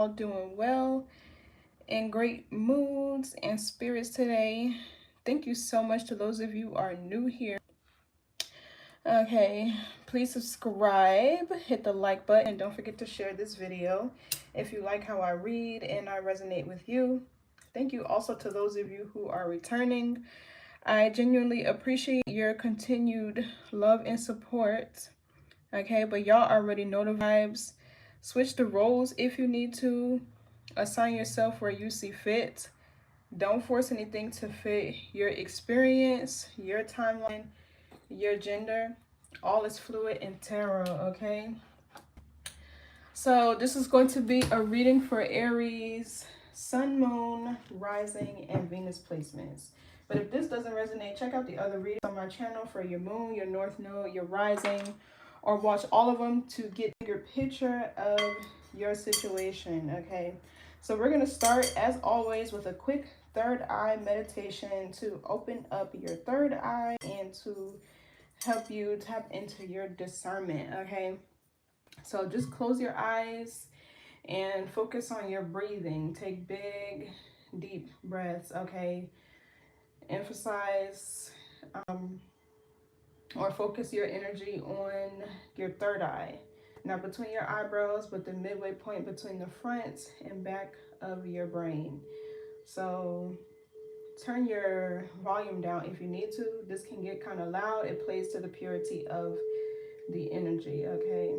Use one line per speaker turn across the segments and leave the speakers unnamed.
all doing well, in great moods and spirits today. Thank you so much to those of you who are new here. Okay, please subscribe, hit the like button, and don't forget to share this video if you like how I read and I resonate with you. Thank you also to those of you who are returning. I genuinely appreciate your continued love and support. Okay, but y'all already know the vibes. Switch the roles if you need to. Assign yourself where you see fit. Don't force anything to fit your experience, your timeline, your gender. All is fluid in tarot, okay? So this is going to be a reading for Aries, Sun, Moon, Rising, and Venus placements. But if this doesn't resonate, check out the other readings on my channel for your Moon, your North Node, your Rising, or watch all of them to get a bigger picture of your situation, okay? So we're going to start, as always, with a quick third eye meditation to open up your third eye and to help you tap into your discernment, okay? So just close your eyes and focus on your breathing. Take big, deep breaths, okay? Emphasize or focus your energy on your third eye. Not between your eyebrows, but the midway point between the front and back of your brain. So turn your volume down if you need to. This can get kind of loud. It plays to the purity of the energy, okay?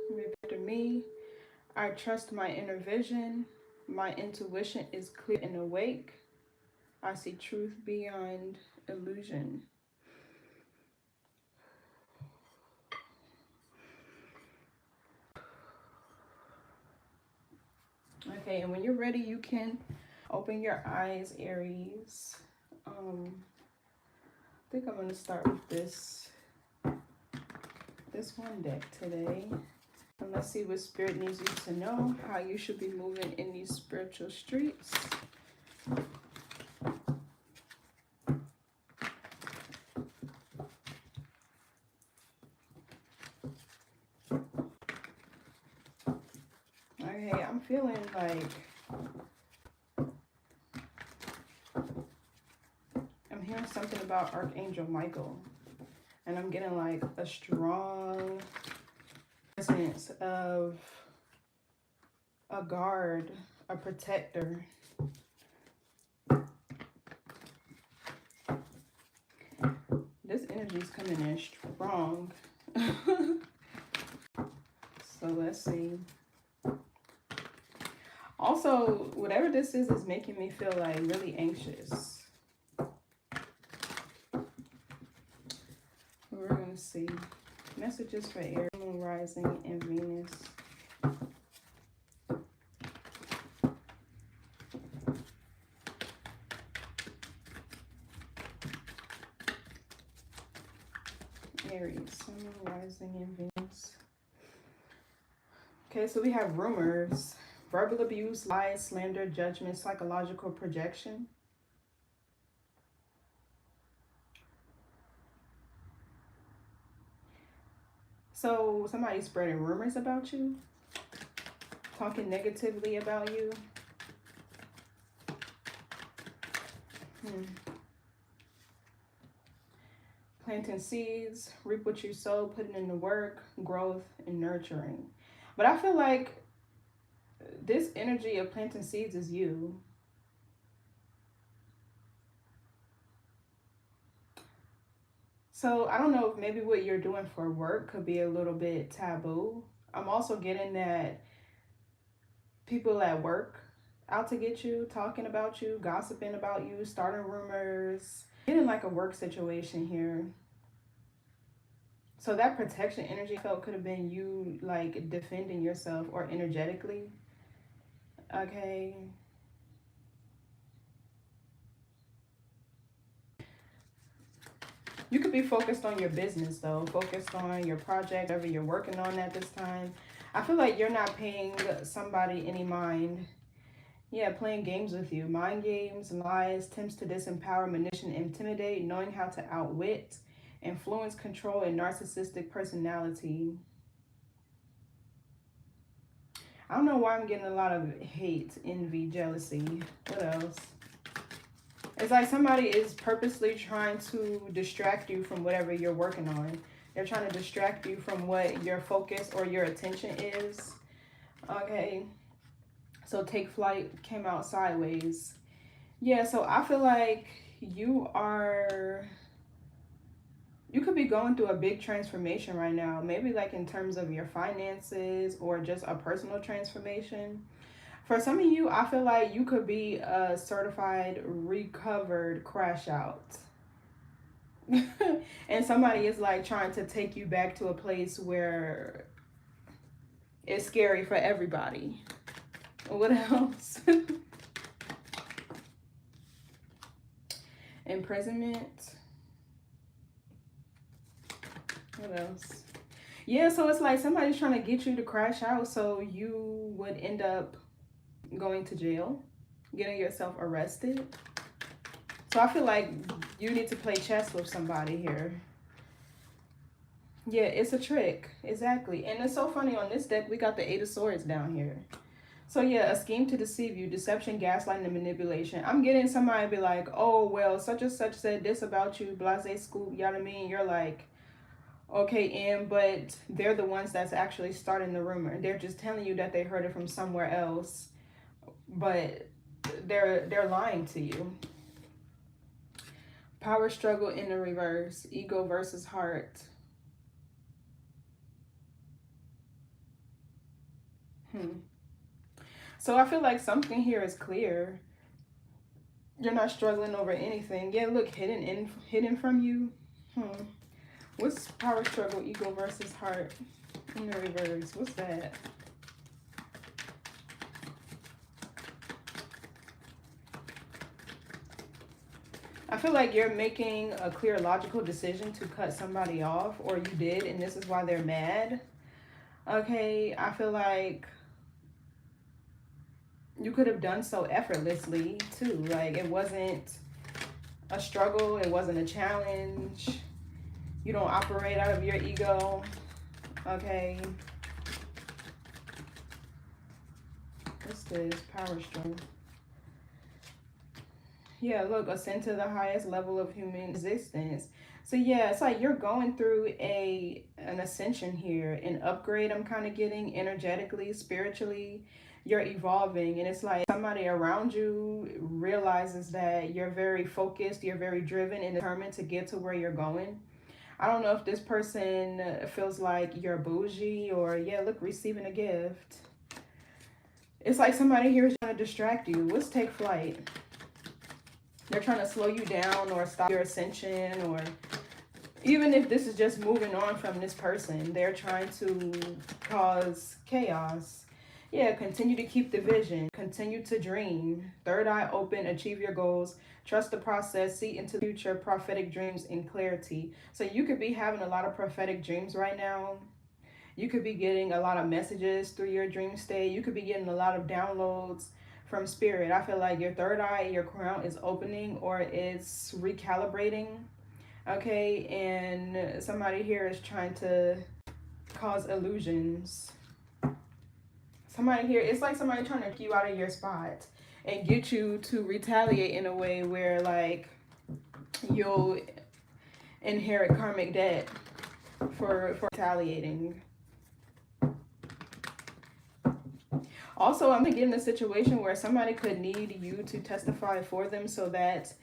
Repeat after me. I trust my inner vision. My intuition is clear and awake. I see truth beyond illusion. Okay, and when you're ready, you can open your eyes, Aries. I think I'm going to start with this one deck today. And let's see what Spirit needs you to know, how you should be moving in these spiritual streets. Okay, I'm feeling like I'm hearing something about Archangel Michael. And I'm getting like a strong presence of a guard, a protector. This energy is coming in strong. So let's see. Also, whatever this is making me feel like really anxious. We're going to see messages for Aries, Moon, Rising, and Venus. Aries, Sun, Moon, Rising, and Venus. Okay, so we have rumors, verbal abuse, lies, slander, judgment, psychological projection. So somebody's spreading rumors about you, talking negatively about you. Planting seeds, reap what you sow, putting in the work, growth, and nurturing. But I feel like this energy of planting seeds is you. So I don't know if maybe what you're doing for work could be a little bit taboo. I'm also getting that people at work out to get you, talking about you, gossiping about you, starting rumors, getting like a work situation here. So that protection energy felt could have been you like defending yourself or energetically. Okay. You could be focused on your business though, focused on your project, whatever you're working on at this time. I feel like you're not paying somebody any mind. Yeah, playing games with you. Mind games, lies, attempts to disempower, manipulate, intimidate, knowing how to outwit, influence, control, and narcissistic personality. I don't know why I'm getting a lot of hate, envy, jealousy. What else? It's like somebody is purposely trying to distract you from whatever you're working on. They're trying to distract you from what your focus or your attention is. Okay. So take flight came out sideways. Yeah, so I feel like you could be going through a big transformation right now. Maybe like in terms of your finances or just a personal transformation. For some of you, I feel like you could be a certified recovered crash out. And somebody is like trying to take you back to a place where it's scary for everybody. What else? Imprisonment. What else? Yeah, so it's like somebody's trying to get you to crash out so you would end up going to jail, getting yourself arrested. So I feel like you need to play chess with somebody here. Yeah, it's a trick. Exactly. And it's so funny, on this deck, we got the 8 of Swords down here. So yeah, a scheme to deceive you, deception, gaslighting, and manipulation. I'm getting somebody be like, oh, well, such and such said this about you, blase scoop, you know what I mean? You're like, okay, but they're the ones that's actually starting the rumor. They're just telling you that they heard it from somewhere else, but they're lying to you. Power struggle in the reverse, ego versus heart. So I feel like something here is clear. You're not struggling over anything. Yeah, look, hidden from you. What's power struggle, ego versus heart in the reverse? What's that? I feel like you're making a clear logical decision to cut somebody off, or you did, and this is why they're mad. Okay, I feel like you could have done so effortlessly too. Like it wasn't a struggle, it wasn't a challenge. You don't operate out of your ego. Okay. What's this? Power struggle. Yeah, look, ascend to the highest level of human existence. So yeah, it's like you're going through an ascension here, an upgrade I'm kind of getting energetically, spiritually. You're evolving, and it's like somebody around you realizes that you're very focused, you're very driven and determined to get to where you're going. I don't know if this person feels like you're bougie or, yeah, look, receiving a gift. It's like somebody here is trying to distract you. Let's take flight. They're trying to slow you down or stop your ascension, or even if this is just moving on from this person, they're trying to cause chaos. Yeah, continue to keep the vision. Continue to dream. Third eye open, achieve your goals. Trust the process, see into the future, prophetic dreams and clarity. So you could be having a lot of prophetic dreams right now. You could be getting a lot of messages through your dream state. You could be getting a lot of downloads from spirit. I feel like your third eye, your crown is opening or it's recalibrating. Okay, and somebody here is trying to cause illusions. Somebody here, it's like somebody trying to get you out of your spot and get you to retaliate in a way where like you'll inherit karmic debt for retaliating. Also, I'm gonna get in a situation where somebody could need you to testify for them so that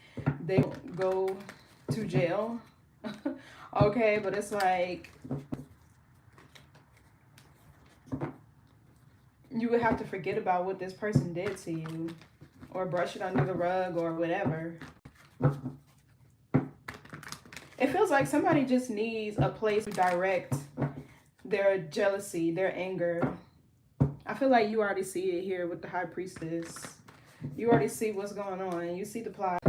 they don't go to jail. Okay, but it's like you would have to forget about what this person did to you or brush it under the rug or whatever. It feels feels like somebody just needs a place to direct their jealousy, their anger. I feel like you already see it here with the high priestess. You already see what's going on. You see the plot.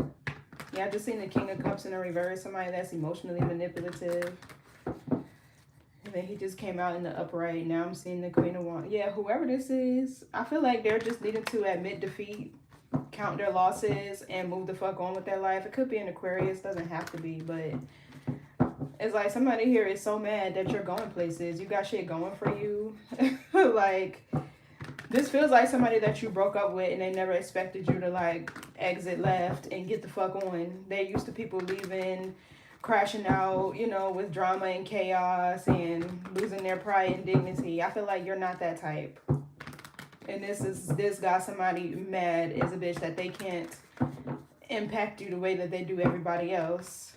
Yeah, I just seen the King of Cups in the reverse. Somebody that's emotionally manipulative. And then he just came out in the upright. Now I'm seeing the Queen of Wands. Yeah, whoever this is, I feel like they're just needing to admit defeat, count their losses, and move the fuck on with their life. It could be an Aquarius, doesn't have to be, but it's like somebody here is so mad that you're going places. You got shit going for you. Like, this feels like somebody that you broke up with and they never expected you to like exit left and get the fuck on. They're used to people leaving, crashing out, you know, with drama and chaos and losing their pride and dignity. I feel like you're not that type. And this got somebody mad as a bitch that they can't impact you the way that they do everybody else.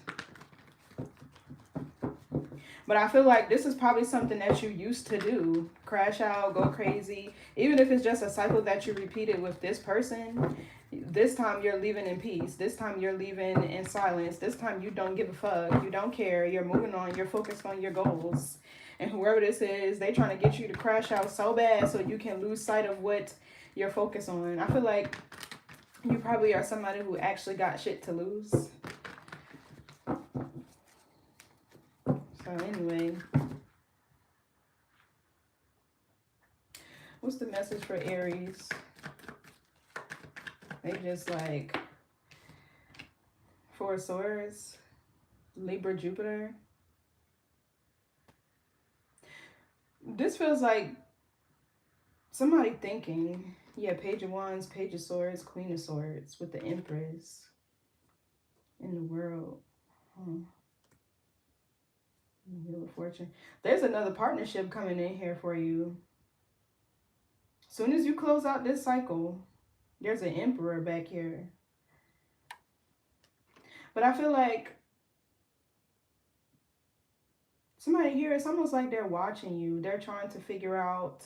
But I feel like this is probably something that you used to do. Crash out, go crazy. Even if it's just a cycle that you repeated with this person, this time you're leaving in peace. This time you're leaving in silence. This time you don't give a fuck. You don't care. You're moving on. You're focused on your goals. And whoever this is, they trying to get you to crash out so bad so you can lose sight of what you're focused on. I feel like you probably are somebody who actually got shit to lose. So anyway, what's the message for Aries? They just like Four of Swords, Libra, Jupiter. This feels like somebody thinking, yeah, Page of Wands, Page of Swords, Queen of Swords with the Empress in the world. Wheel of Fortune. There's another partnership coming in here for you. Soon as you close out this cycle, there's an Emperor back here. But I feel like somebody here, it's almost like they're watching you. They're trying to figure out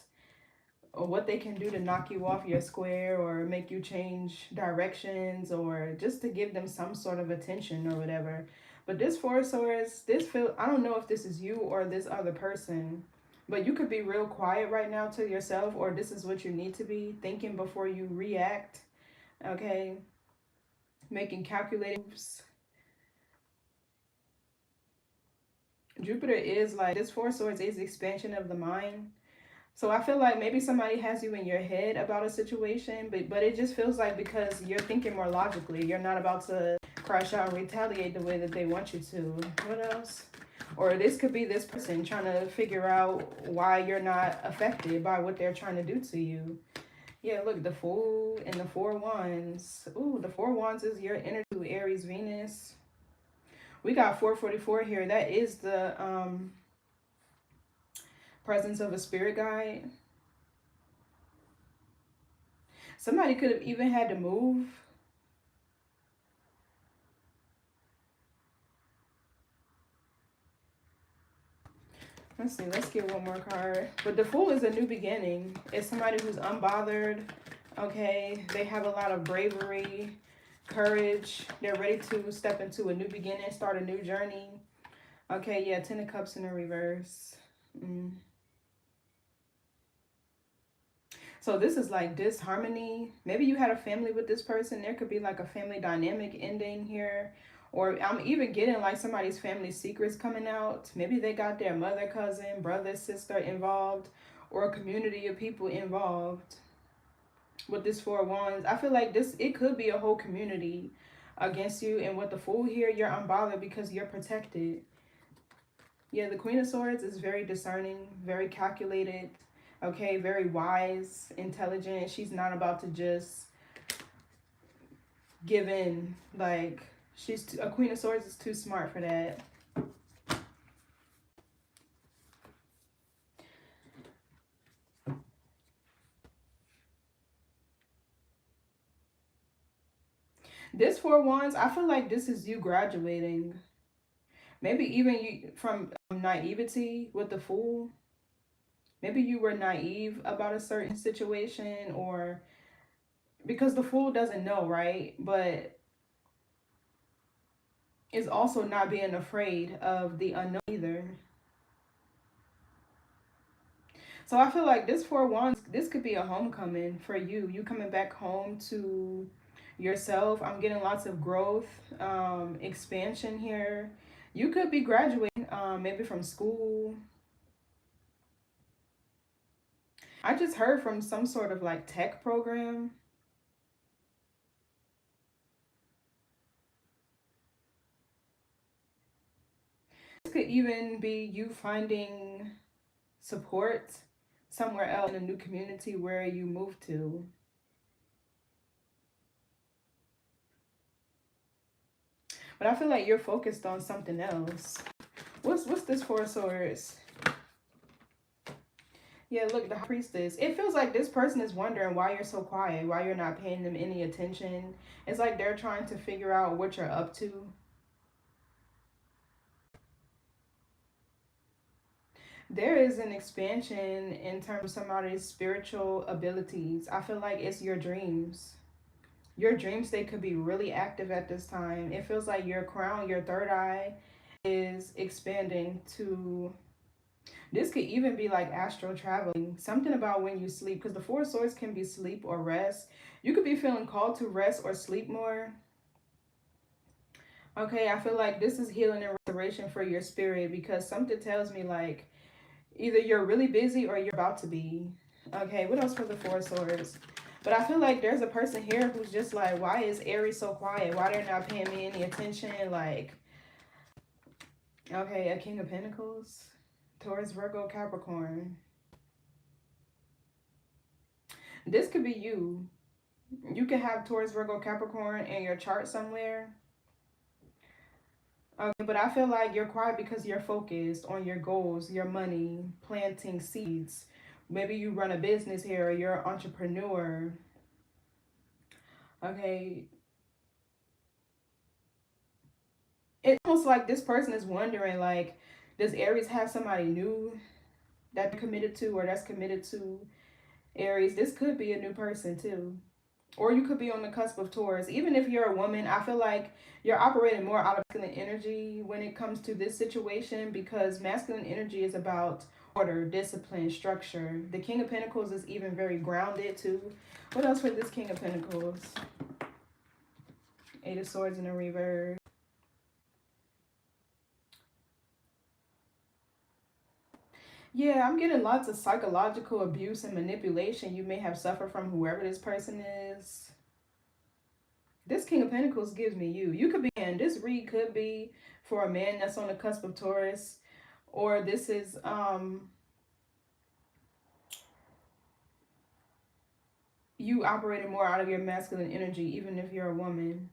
what they can do to knock you off your square or make you change directions or just to give them some sort of attention or whatever. But this Four of Swords, I don't know if this is you or this other person, but you could be real quiet right now to yourself, or this is what you need to be thinking before you react. Okay? Making calculated moves. Jupiter is like, this Four of Swords is the expansion of the mind. So I feel like maybe somebody has you in your head about a situation, but it just feels like because you're thinking more logically, you're not about to crash out and retaliate the way that they want you to. What else? Or this could be this person trying to figure out why you're not affected by what they're trying to do to you. Yeah, look, the Fool and the Four of Wands. Ooh, the Four of Wands is your energy to Aries, Venus. We got 444 here. That is the presence of a spirit guide. Somebody could have even had to move. Let's see, let's get one more card. But the Fool is a new beginning. It's somebody who's unbothered, okay? They have a lot of bravery, courage. They're ready to step into a new beginning, start a new journey. Okay, yeah, Ten of Cups in the reverse. So this is like disharmony. Maybe you had a family with this person. There could be like a family dynamic ending here. Or I'm even getting like somebody's family secrets coming out. Maybe they got their mother, cousin, brother, sister involved, or a community of people involved with this Four of Wands. I feel like it could be a whole community against you. And with the Fool here, you're unbothered because you're protected. Yeah, the Queen of Swords is very discerning, very calculated, okay, very wise, intelligent. She's not about to just give in. Like, a Queen of Swords is too smart for that. This Four of Wands, I feel like this is you graduating. Maybe even you from naivety with the Fool. Maybe you were naive about a certain situation, or because the Fool doesn't know, right? But is also not being afraid of the unknown either. So I feel like this Four of Wands, this could be a homecoming for you. You coming back home to yourself. I'm getting lots of growth, expansion here. You could be graduating, maybe from school. I just heard from some sort of like tech program. This could even be you finding support somewhere else in a new community where you move to. But I feel like you're focused on something else. What's this Four of Swords? Yeah, look, the priestess. It feels like this person is wondering why you're so quiet, why you're not paying them any attention. It's like they're trying to figure out what you're up to. There is an expansion in terms of somebody's spiritual abilities. I feel like it's your dreams. Your dream state could be really active at this time. It feels like your crown, your third eye, is expanding to. This could even be like astral traveling. Something about when you sleep, because the Four of Swords can be sleep or rest. You could be feeling called to rest or sleep more. Okay, I feel like this is healing and restoration for your spirit, because something tells me like either you're really busy or you're about to be. Okay, what else for the Four of Swords? But I feel like there's a person here who's just like, why is Aries so quiet? Why they're not paying me any attention? Like, okay, a King of Pentacles, Taurus, Virgo, Capricorn. This could be you. You could have Taurus, Virgo, Capricorn in your chart somewhere. Okay, but I feel like you're quiet because you're focused on your goals, your money, planting seeds. Maybe you run a business here or you're an entrepreneur. Okay. It's almost like this person is wondering, like, does Aries have somebody new that they're committed to or that's committed to Aries? This could be a new person too. Or you could be on the cusp of Taurus. Even if you're a woman, I feel like you're operating more out of masculine energy when it comes to this situation, because masculine energy is about order, discipline, structure. The King of Pentacles is even very grounded too. What else for this King of Pentacles? Eight of Swords in a reverse. Yeah, I'm getting lots of psychological abuse and manipulation you may have suffered from whoever this person is. This King of Pentacles gives me you. You could be, and this read could be for a man that's on the cusp of Taurus, or this is you operating more out of your masculine energy, even if you're a woman.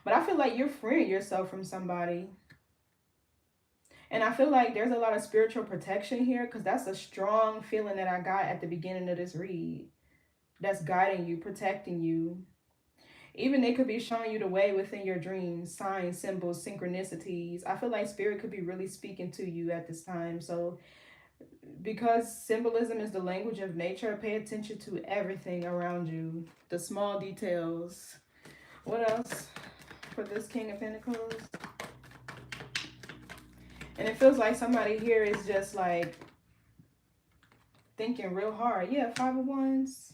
But I feel like you're freeing yourself from somebody. And I feel like there's a lot of spiritual protection here, because that's a strong feeling that I got at the beginning of this read. That's guiding you, protecting you. Even they could be showing you the way within your dreams, signs, symbols, synchronicities. I feel like spirit could be really speaking to you at this time. So because symbolism is the language of nature, pay attention to everything around you, the small details. What else for this King of Pentacles? And it feels like somebody here is just like thinking real hard. Yeah, Five of Wands,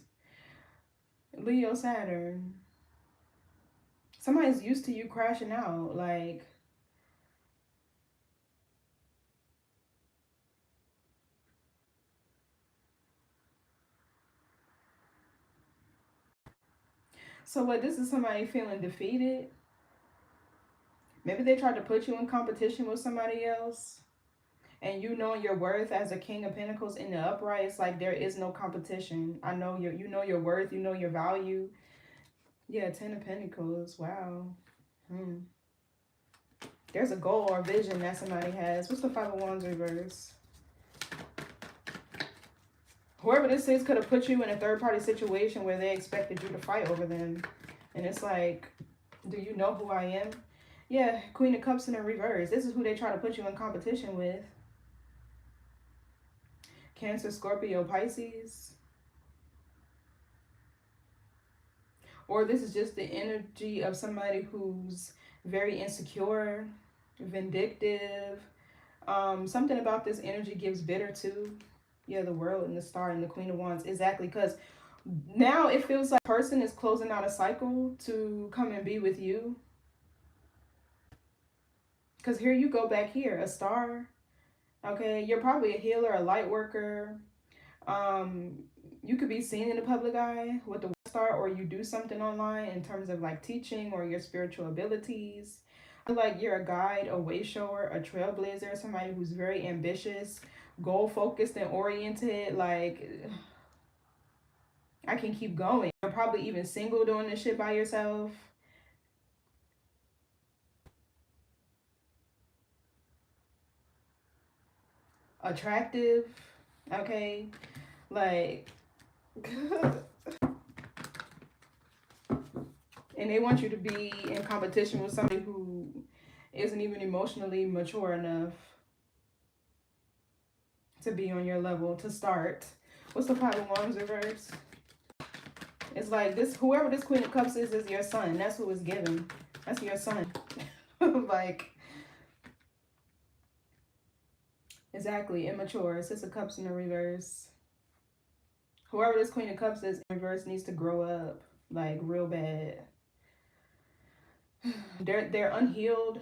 Leo, Saturn. Somebody's used to you crashing out. Like, so what, this is somebody feeling defeated? Maybe they tried to put you in competition with somebody else. And you knowing your worth as a King of Pentacles in the upright, it's like there is no competition. I know you know your worth, you know your value. Yeah, Ten of Pentacles. Wow. There's a goal or vision that somebody has. What's the Five of Wands reverse? Whoever this is could have put you in a third-party situation where they expected you to fight over them. And it's like, do you know who I am? Yeah, Queen of Cups in a reverse. This is who they try to put you in competition with. Cancer, Scorpio, Pisces. Or this is just the energy of somebody who's very insecure, vindictive. Something about this energy gives bitter too. Yeah, the world and the star and the Queen of Wands. Exactly, because now it feels like a person is closing out a cycle to come and be with you. Because here you go back here, a star. Okay, you're probably a healer, a light worker. Um, you could be seen in the public eye with the star, or you do something online in terms of like teaching or your spiritual abilities. I feel like you're a guide, a way shower, a trailblazer, somebody who's very ambitious, goal focused and oriented. Like, I can keep going. You're probably even single doing this shit by yourself. Attractive, okay? Like, and they want you to be in competition with somebody who isn't even emotionally mature enough to be on your level to start. What's the Five of Wands reverse? It's like this, whoever this Queen of Cups is your son. That's who is given. That's your son. Like, exactly, immature. Six of Cups in the reverse. Whoever this Queen of Cups is in reverse needs to grow up, like, real bad. They're unhealed.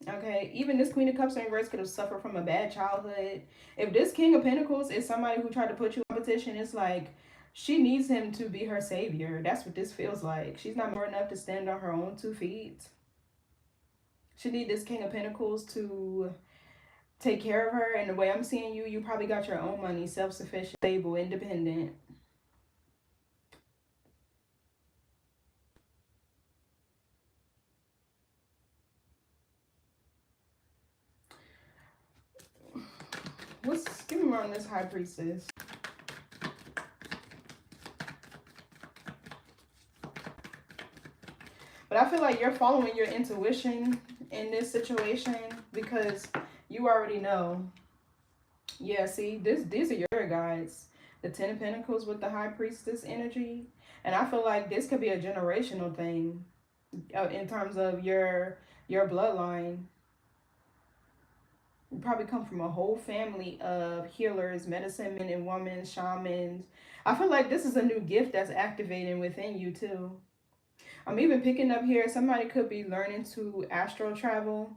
Okay, even this Queen of Cups in reverse could have suffered from a bad childhood. If this King of Pentacles is somebody who tried to put you in competition, it's like she needs him to be her savior. That's what this feels like. She's not more enough to stand on her own 2 feet. She needs this King of Pentacles to take care of her. And the way I'm seeing you, you probably got your own money, self-sufficient, stable, independent. Give me more on this High Priestess. But I feel like you're following your intuition in this situation because you already know. Yeah, see, these are your guides. The Ten of Pentacles with the High Priestess energy. And I feel like this could be a generational thing in terms of your bloodline. You probably come from a whole family of healers, medicine men and women, shamans. I feel like this is a new gift that's activating within you too. I'm even picking up here, somebody could be learning to astral travel,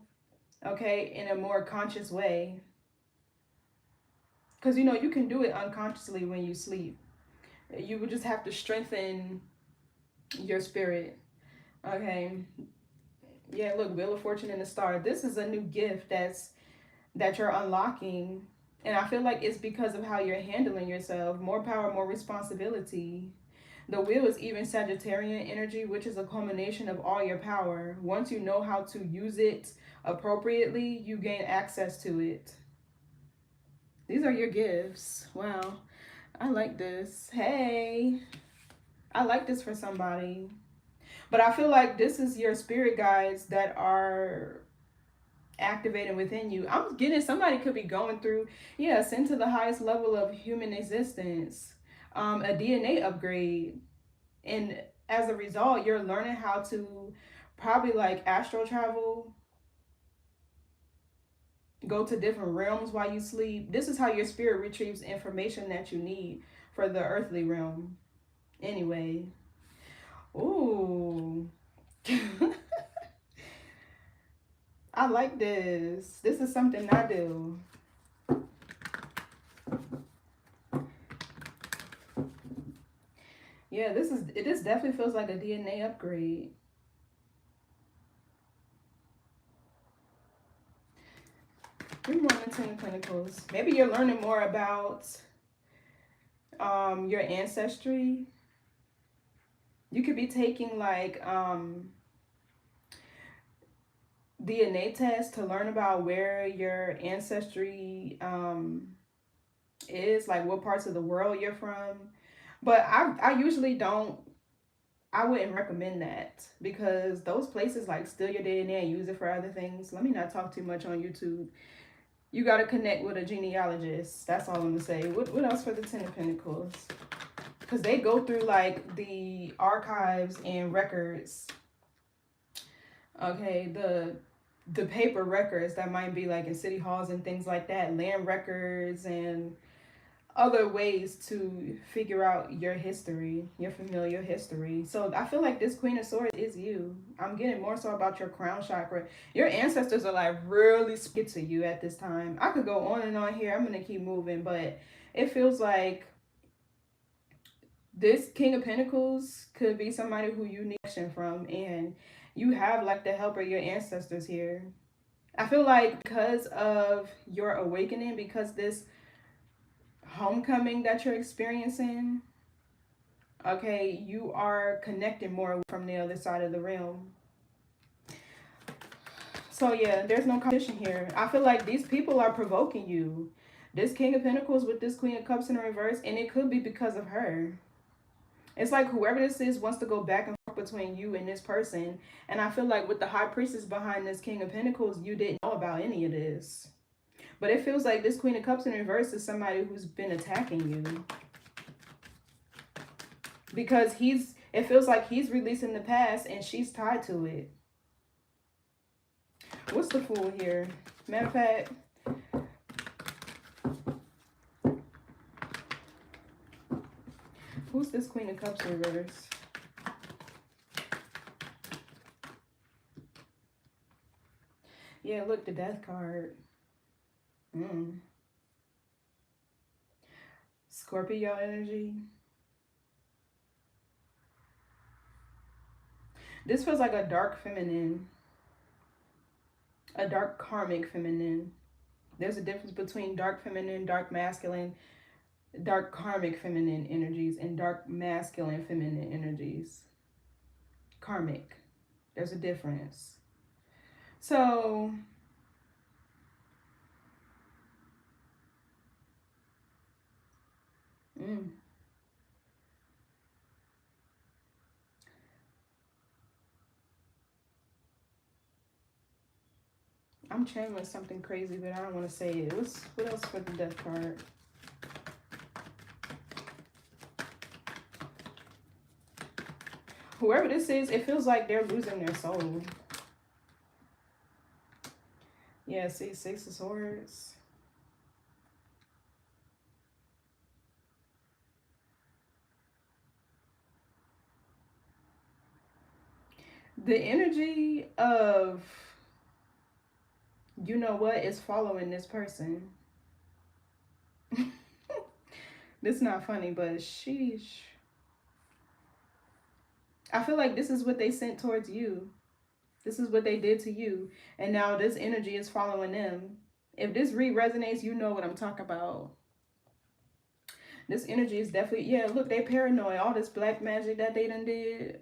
okay, in a more conscious way. Because, you know, you can do it unconsciously when you sleep. You would just have to strengthen your spirit, okay? Yeah, look, Wheel of Fortune and the Star. This is a new gift that you're unlocking. And I feel like it's because of how you're handling yourself. More power, more responsibility. The wheel is even Sagittarian energy, which is a culmination of all your power. Once you know how to use it appropriately, you gain access to it. These are your gifts. Wow. I like this. Hey. I like this for somebody. But I feel like this is your spirit guides that are activating within you. I'm getting somebody could be going through, yeah, ascend to the highest level of human existence. A DNA upgrade. And as a result, you're learning how to probably like astral travel, go to different realms while you sleep. This is how your spirit retrieves information that you need for the earthly realm. Anyway. Ooh. I like this. This is something I do. Yeah, this definitely feels like a DNA upgrade. You're more than 10 of Pentacles. Maybe you're learning more about your ancestry. You could be taking like DNA tests to learn about where your ancestry is, like what parts of the world you're from. But I usually don't, I wouldn't recommend that because those places like steal your DNA and use it for other things. Let me not talk too much on YouTube. You got to connect with a genealogist. That's all I'm going to say. What else for the Ten of Pentacles? Because they go through like the archives and records. Okay, the paper records that might be like in city halls and things like that, land records and other ways to figure out your history, your familial history. So I feel like this Queen of Swords is you. I'm getting more so about your crown chakra. Your ancestors are like really speak to you at this time. I could go on and on here. I'm gonna keep moving, but it feels like this King of Pentacles could be somebody who you need action from, and you have like the help of your ancestors here. I feel like because of your awakening, because this homecoming that you're experiencing, okay, you are connecting more from the other side of the realm. So yeah, there's no competition here. I feel like these people are provoking you. This King of Pentacles with this Queen of Cups in reverse, and it could be because of her. It's like whoever this is wants to go back and forth between you and this person. And I feel like with the High Priestess behind this King of Pentacles, you didn't know about any of this. But it feels like this Queen of Cups in reverse is somebody who's been attacking you. Because it feels like he's releasing the past and she's tied to it. What's the Fool here? Matter of fact, who's this Queen of Cups in reverse? Yeah, look, the Death card. Scorpio energy. This feels like a dark feminine. A dark karmic feminine. There's a difference between dark feminine, dark masculine, dark karmic feminine energies, and dark masculine feminine energies. Karmic. There's a difference. So, I'm channeling something crazy, but I don't want to say it. What else for the Death card? Whoever this is, it feels like they're losing their soul. Yeah, see, Six of Swords. The energy of, you know what, is following this person. This is not funny, but sheesh. I feel like this is what they sent towards you. This is what they did to you. And now this energy is following them. If this resonates, you know what I'm talking about. This energy is definitely, yeah, look, they paranoid. All this black magic that they done did.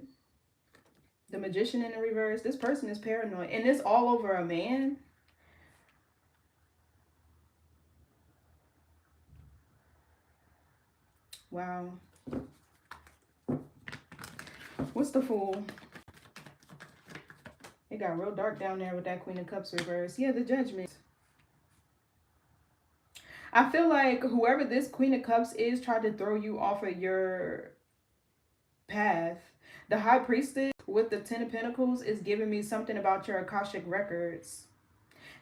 The Magician in the reverse. This person is paranoid. And it's all over a man. Wow. What's the Fool? It got real dark down there with that Queen of Cups reverse. Yeah, the Judgment. I feel like whoever this Queen of Cups is tried to throw you off of your path. The High Priestess with the Ten of Pentacles is giving me something about your Akashic records.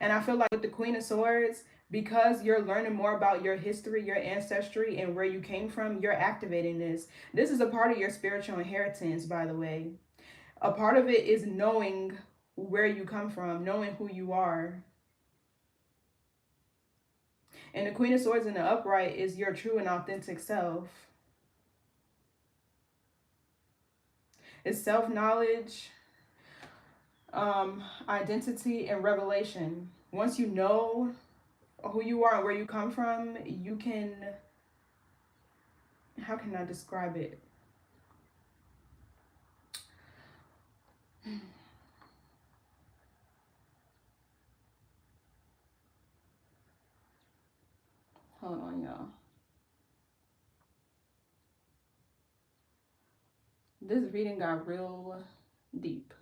And I feel like with the Queen of Swords, because you're learning more about your history, your ancestry, and where you came from, you're activating this. This is a part of your spiritual inheritance, by the way. A part of it is knowing where you come from, knowing who you are. And the Queen of Swords in the upright is your true and authentic self. It's self-knowledge, identity, and revelation. Once you know who you are and where you come from, you can, how can I describe it? Hold on, y'all. This reading got real deep.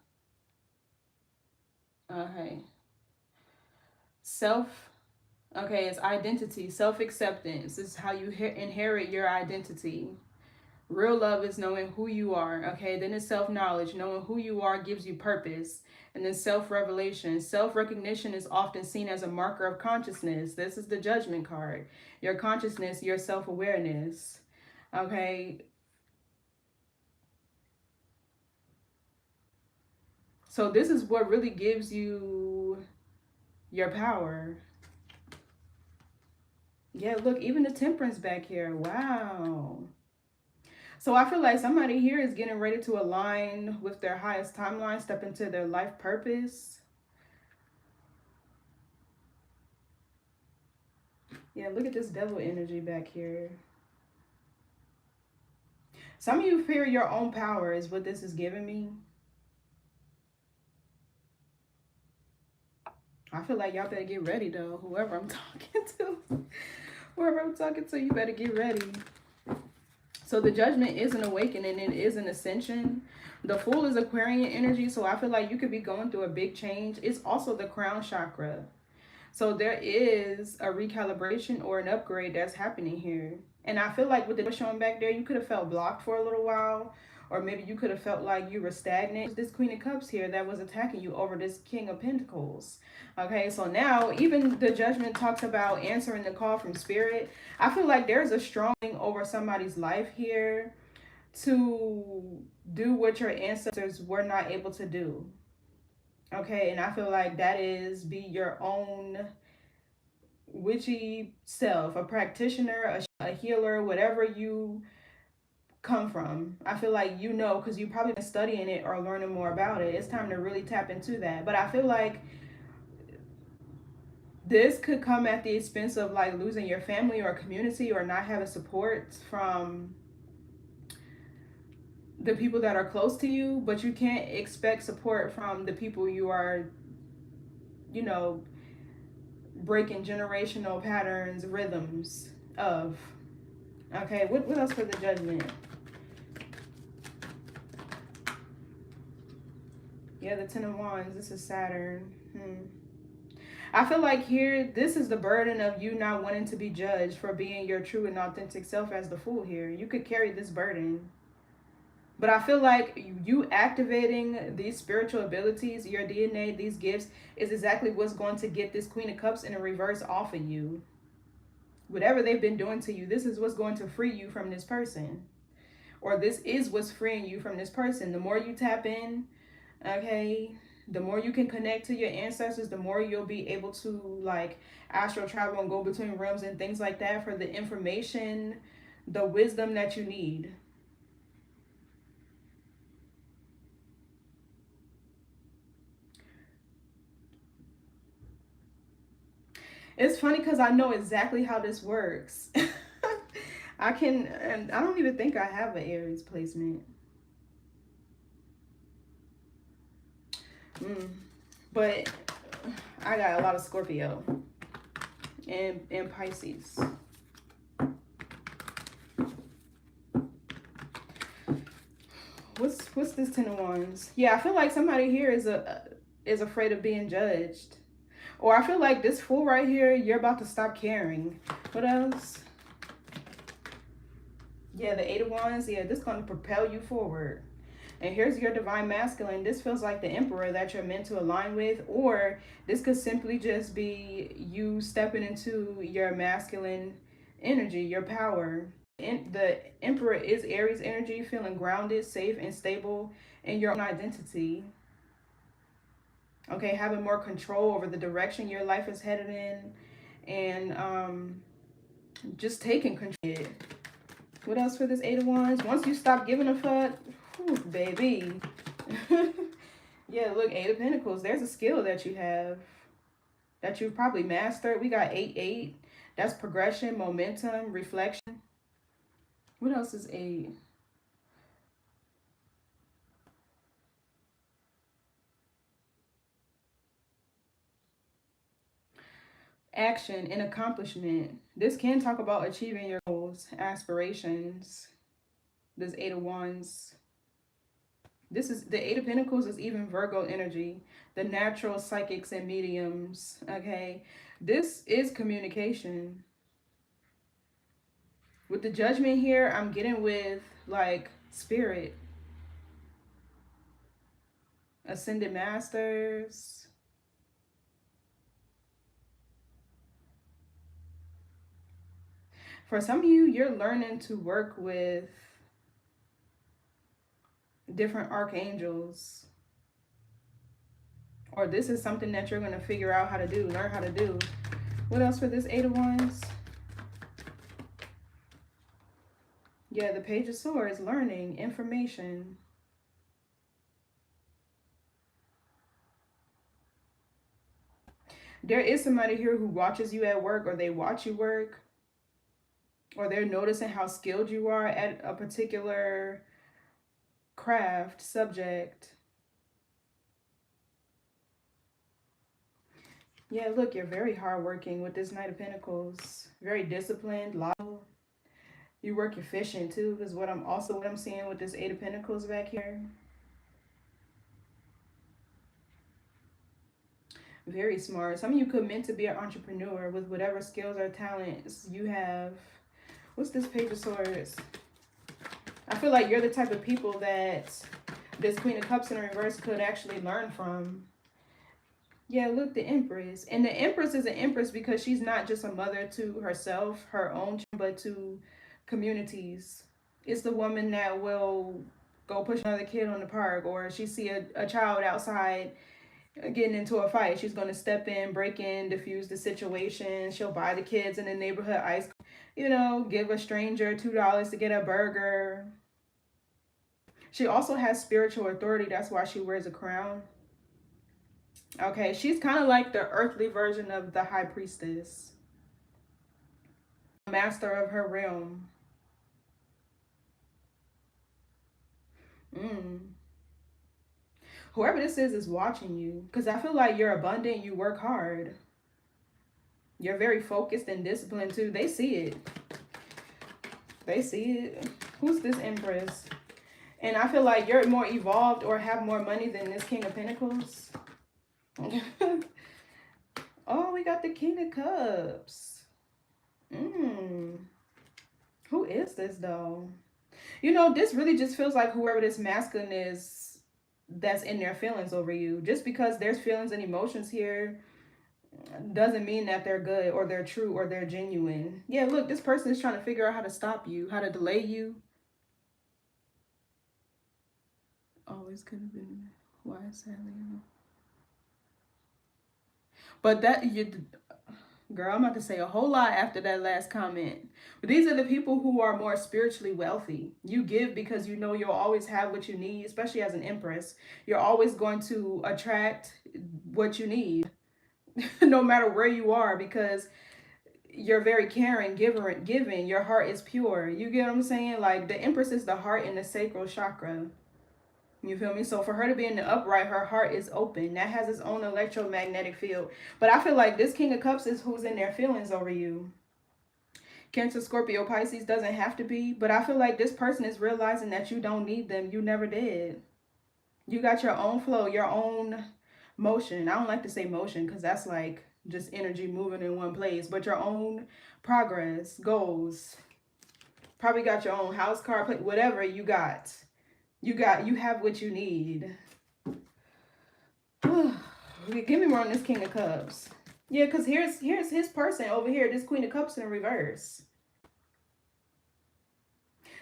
Okay. Okay, it's identity, self-acceptance. This is how you inherit your identity. Real love is knowing who you are, okay? Then it's self-knowledge. Knowing who you are gives you purpose. And then self-revelation. Self-recognition is often seen as a marker of consciousness. This is the judgment card. Your consciousness, your self-awareness, okay? So this is what really gives you your power. Yeah, look, even the temperance back here. Wow. So I feel like somebody here is getting ready to align with their highest timeline, step into their life purpose. Yeah, look at this devil energy back here. Some of you fear your own power is what this is giving me. I feel like y'all better get ready though. Whoever I'm talking to. Whoever I'm talking to, you better get ready. So the judgment is an awakening. It is an ascension. The Fool is Aquarian energy. So I feel like you could be going through a big change. It's also the crown chakra. So there is a recalibration or an upgrade that's happening here. And I feel like with the showing back there, you could have felt blocked for a little while. Or maybe you could have felt like you were stagnant. This Queen of Cups here that was attacking you over this King of Pentacles. Okay, so now even the judgment talks about answering the call from Spirit. I feel like there's a strong thing over somebody's life here to do what your ancestors were not able to do. Okay, and I feel like that is be your own witchy self, a practitioner, a healer, whatever you come from. I feel like you know, because you've probably been studying it or learning more about it. It's time to really tap into that. But I feel like this could come at the expense of like losing your family or community or not having support from the people that are close to you, but you can't expect support from the people you are, you know, breaking generational patterns, rhythms of. Okay, what else for the judgment? Yeah, the Ten of Wands. This is Saturn. I feel like here, this is the burden of you not wanting to be judged for being your true and authentic self as the Fool here. You could carry this burden. But I feel like you activating these spiritual abilities, your DNA, these gifts, is exactly what's going to get this Queen of Cups in a reverse off of you. Whatever they've been doing to you, this is what's going to free you from this person. Or this is what's freeing you from this person. The more you tap in, okay, the more you can connect to your ancestors, the more you'll be able to like astral travel and go between realms and things like that for the information, the wisdom that you need. It's funny because I know exactly how this works. And I don't even think I have an Aries placement. But I got a lot of Scorpio and Pisces. What's this Ten of Wands? Yeah, I feel like somebody here is afraid of being judged. Or I feel like this Fool right here, you're about to stop caring. What else? Yeah, the Eight of Wands. Yeah, this is going to propel you forward. And here's your divine masculine. This feels like the emperor that you're meant to align with. Or this could simply just be you stepping into your masculine energy, your power. The emperor is Aries energy, feeling grounded, safe, and stable in your own identity. Okay, having more control over the direction your life is headed in. And just taking control. What else for this Eight of Wands? Once you stop giving a fuck, whew, baby. Yeah, look, Eight of Pentacles. There's a skill that you have that you've probably mastered. We got 8-8. That's progression, momentum, reflection. What else is 8? Action and accomplishment. This can talk about achieving your goals, aspirations. This Eight of Wands. This is the Eight of Pentacles is even Virgo energy, the natural psychics and mediums. Okay, this is communication. With the Judgment here, I'm getting with like spirit, ascended masters. For some of you, you're learning to work with different archangels. Or this is something that you're going to figure out how to do, learn how to do. What else for this Eight of Wands? Yeah, the Page of Swords, learning, information. There is somebody here who watches you at work, or they watch you work, or they're noticing how skilled you are at a particular craft, subject. Yeah, look, you're very hardworking with this Knight of Pentacles. Very disciplined, loyal. You work efficient too, is what I'm seeing with this Eight of Pentacles back here. Very smart. Some of you could meant to be an entrepreneur with whatever skills or talents you have. What's this Page of Swords? I feel like you're the type of people that this Queen of Cups in reverse could actually learn from. Yeah, look, the Empress. And the Empress is an Empress because she's not just a mother to herself, her own, but to communities. It's the woman that will go push another kid on the park, or she see a child outside getting into a fight. She's going to step in, break in, diffuse the situation. She'll buy the kids in the neighborhood ice cream. You know, give a stranger $2 to get a burger. She also has spiritual authority. That's why she wears a crown. Okay, she's kind of like the earthly version of the High Priestess. Master of her realm. Whoever this is watching you. Because I feel like you're abundant. You work hard. You're very focused and disciplined too. They see it. They see it. Who's this Empress? And I feel like you're more evolved or have more money than this King of Pentacles. Oh, we got the King of Cups. Who is this though? You know, this really just feels like whoever this masculine is that's in their feelings over you. Just because there's feelings and emotions here doesn't mean that they're good or they're true or they're genuine. Yeah, look, this person is trying to figure out how to stop you, how to delay you. Always could have been why, sadly. But that, girl, I'm about to say a whole lot after that last comment. But these are the people who are more spiritually wealthy. You give because you know you'll always have what you need, especially as an Empress. You're always going to attract what you need, no matter where you are, because you're very caring, giving. Your heart is pure. You get what I'm saying? Like, the Empress is the heart in the sacral chakra. You feel me? So for her to be in the upright, her heart is open. That has its own electromagnetic field. But I feel like this King of Cups is who's in their feelings over you. Cancer, Scorpio, Pisces doesn't have to be. But I feel like this person is realizing that you don't need them. You never did. You got your own flow, your own motion. I don't like to say motion because that's like just energy moving in one place. But your own progress, goals. Probably got your own house, car, whatever you got. You have what you need. Give me more on this King of Cups. Yeah, because here's his person over here, this Queen of Cups in reverse.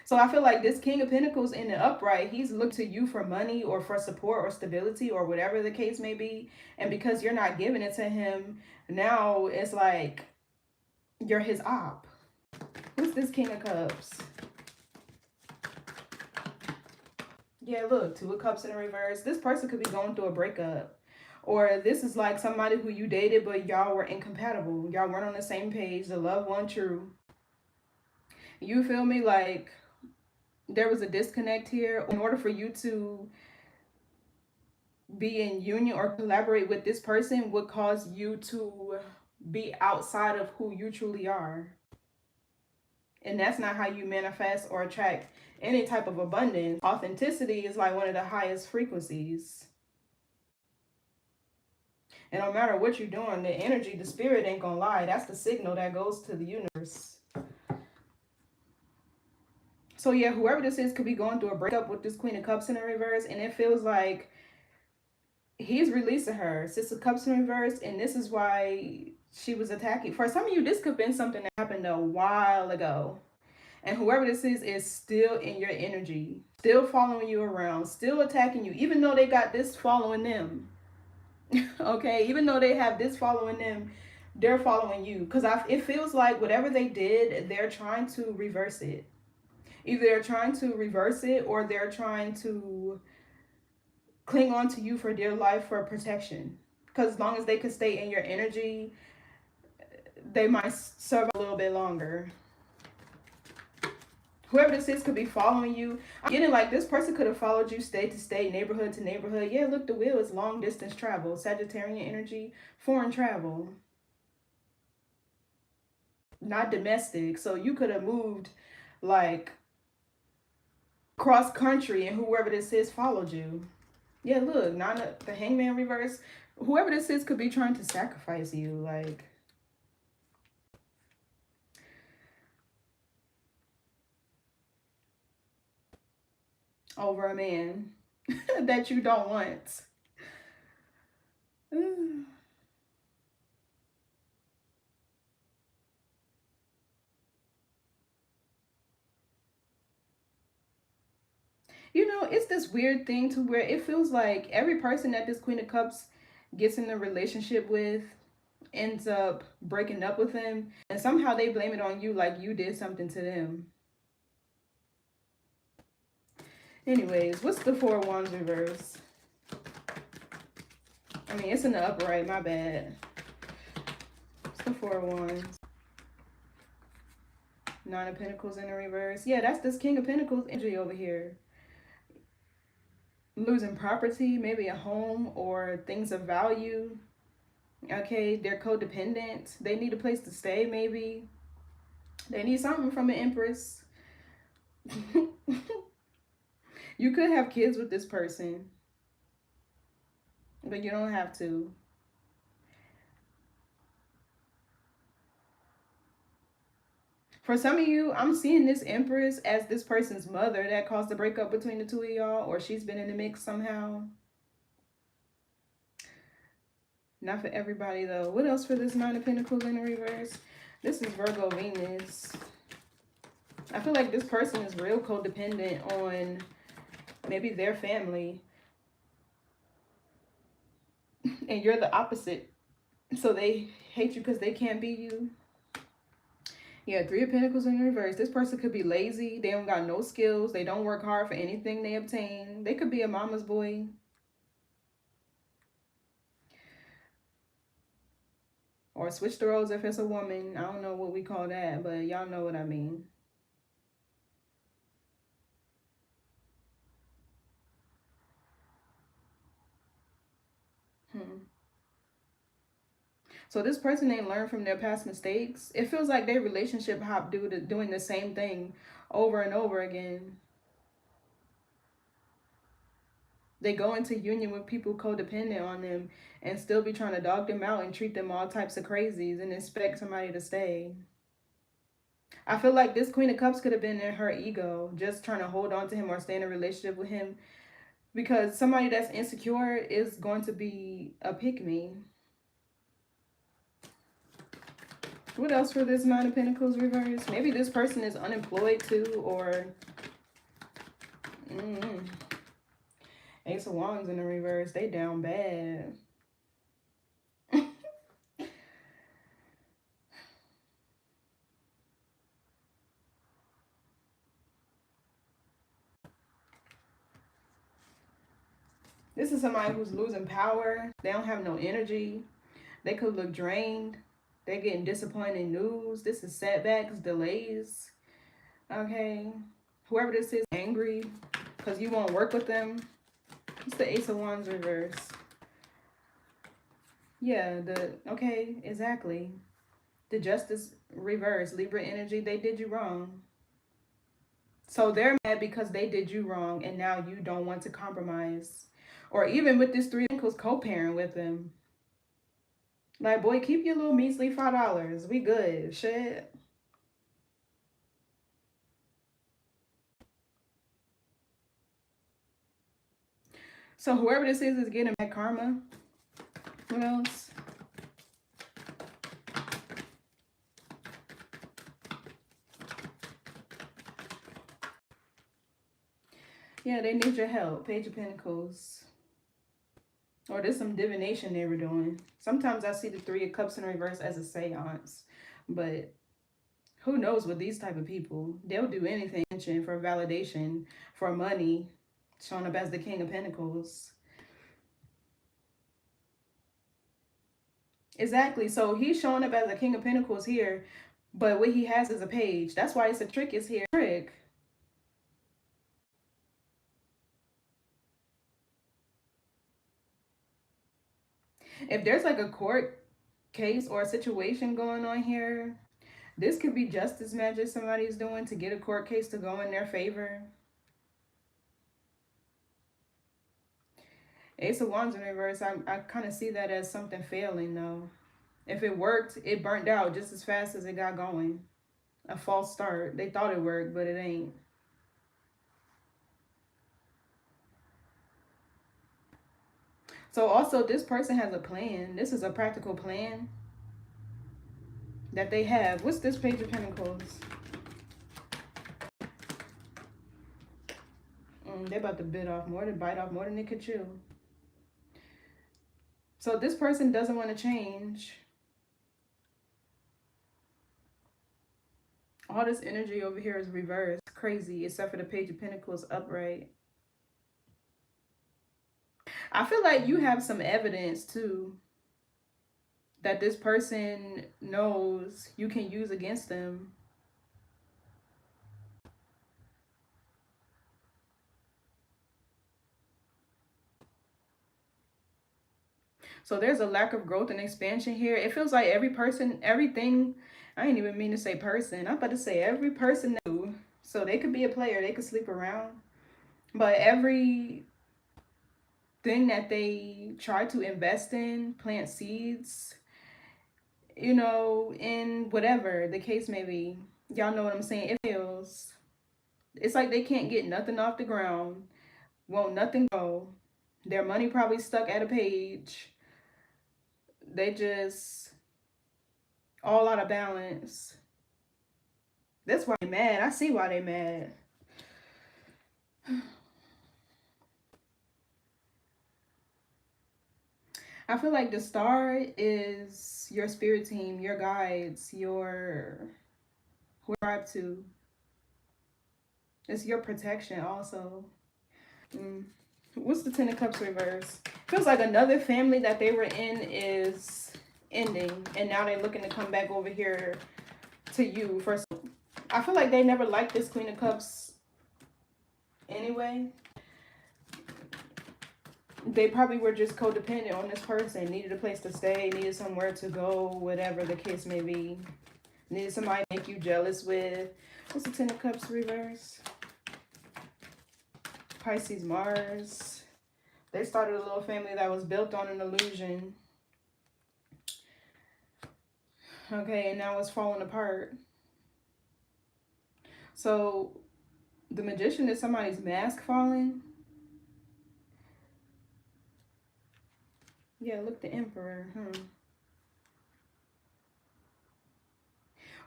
So I feel like this King of Pentacles in the upright, he's looked to you for money or for support or stability or whatever the case may be. And because you're not giving it to him, now it's like you're his op. Who's this King of Cups? Yeah, look, Two of Cups in reverse. This person could be going through a breakup. Or this is like somebody who you dated, but y'all were incompatible. Y'all weren't on the same page. The love wasn't true. You feel me? Like, there was a disconnect here. In order for you to be in union or collaborate with this person would cause you to be outside of who you truly are. And that's not how you manifest or attract any type of abundance. Authenticity is like one of the highest frequencies. And no matter what you're doing, the energy, the spirit ain't gonna lie. That's the signal that goes to the universe. So yeah, whoever this is could be going through a breakup with this Queen of Cups in the reverse, and it feels like he's releasing her. Six of Cups in reverse, and this is why she was attacking. For some of you, this could have been something that happened a while ago. And whoever this is still in your energy, still following you around, still attacking you, even though they got this following them. Okay, even though they have this following them, they're following you. Because it feels like whatever they did, they're trying to reverse it. Either they're trying to reverse it or they're trying to cling on to you for dear life for protection. Because as long as they could stay in your energy, they might serve a little bit longer. Whoever this is could be following you. I'm getting like this person could have followed you state to state, neighborhood to neighborhood. Yeah, look, the wheel is long distance travel. Sagittarian energy, foreign travel. Not domestic. So you could have moved like cross country and whoever this is followed you. Yeah, look, not the hangman reverse. Whoever this is could be trying to sacrifice you. Like, over a man that you don't want. You know, it's this weird thing to where it feels like every person that this Queen of Cups gets in a relationship with ends up breaking up with him, and somehow they blame it on you, like you did something to them. Anyways, what's the Four of Wands reverse? I mean, it's in the upright, my bad. It's the Four of Wands. Nine of Pentacles in the reverse. Yeah, that's this King of Pentacles energy over here. Losing property, maybe a home or things of value. Okay, they're codependent. They need a place to stay, maybe. They need something from an Empress. You could have kids with this person, but you don't have to. For some of you, I'm seeing this Empress as this person's mother that caused the breakup between the two of y'all, or she's been in the mix somehow. Not for everybody, though. What else for this Nine of Pentacles in the reverse? This is Virgo Venus. I feel like this person is real codependent on maybe their family. And you're the opposite. So they hate you because they can't be you. Yeah, Three of Pentacles in reverse. This person could be lazy. They don't got no skills. They don't work hard for anything they obtain. They could be a mama's boy. Or switch the roles if it's a woman. I don't know what we call that, but y'all know what I mean. So this person ain't learned from their past mistakes. It feels like their relationship hop due to doing the same thing over and over again. They go into union with people codependent on them and still be trying to dog them out and treat them all types of crazies and expect somebody to stay. I feel like this Queen of Cups could have been in her ego, just trying to hold on to him or stay in a relationship with him, because somebody that's insecure is going to be a pick-me. What else for this Nine of Pentacles reverse? Maybe this person is unemployed too, or Ace of Wands in the reverse. They down bad. This is somebody who's losing power. They don't have no energy. They could look drained. They're getting disappointing news. This is setbacks, delays. Okay. Whoever this is, angry because you won't work with them. It's the Ace of Wands reverse. Yeah, okay, exactly. The Justice reverse, Libra energy, they did you wrong. So they're mad because they did you wrong and now you don't want to compromise. Or even with this Three of Pentacles co-parent with them. Like, boy, keep your little measly $5. We good. Shit. So whoever this is getting bad karma. What else? Yeah, they need your help. Page of Pentacles. Or there's some divination they were doing. Sometimes I see the Three of Cups in reverse as a seance. But who knows with these type of people? They'll do anything for validation, for money. Showing up as the King of Pentacles. Exactly. So he's showing up as the King of Pentacles here. But what he has is a page. That's why it's a trick is here. Trick. If there's like a court case or a situation going on here, this could be justice magic somebody's doing to get a court case to go in their favor. Ace of Wands in reverse, I kind of see that as something failing though. If it worked, it burnt out just as fast as it got going. A false start. They thought it worked, but it ain't. So also this person has a plan. This is a practical plan that they have. What's this Page of Pentacles? They're about to bite off more than they could chew. So this person doesn't want to change. All this energy over here is reversed. Crazy, except for the Page of Pentacles upright. I feel like you have some evidence too that this person knows you can use against them. So there's a lack of growth and expansion here. It feels like every person, everything, I didn't even mean to say person. I'm about to say every person knew. So they could be a player, they could sleep around. But every thing that they try to invest in, plant seeds, you know, in whatever the case may be. Y'all know what I'm saying? It fails. It's like they can't get nothing off the ground. Won't nothing go. Their money probably stuck at a page. They just all out of balance. That's why they're mad. I see why they're mad. I feel like the star is your spirit team, your guides, your who you subscribe to. It's your protection also. What's the Ten of Cups reverse? Feels like another family that they were in is ending. And now they're looking to come back over here to you. First, I feel like they never liked this Queen of Cups anyway. They probably were just codependent on this person. Needed a place to stay. Needed somewhere to go. Whatever the case may be. Needed somebody to make you jealous with. What's the Ten of Cups reverse? Pisces, Mars. They started a little family that was built on an illusion. Okay, and now it's falling apart. So, the Magician is somebody's mask falling. Yeah, look, the Emperor.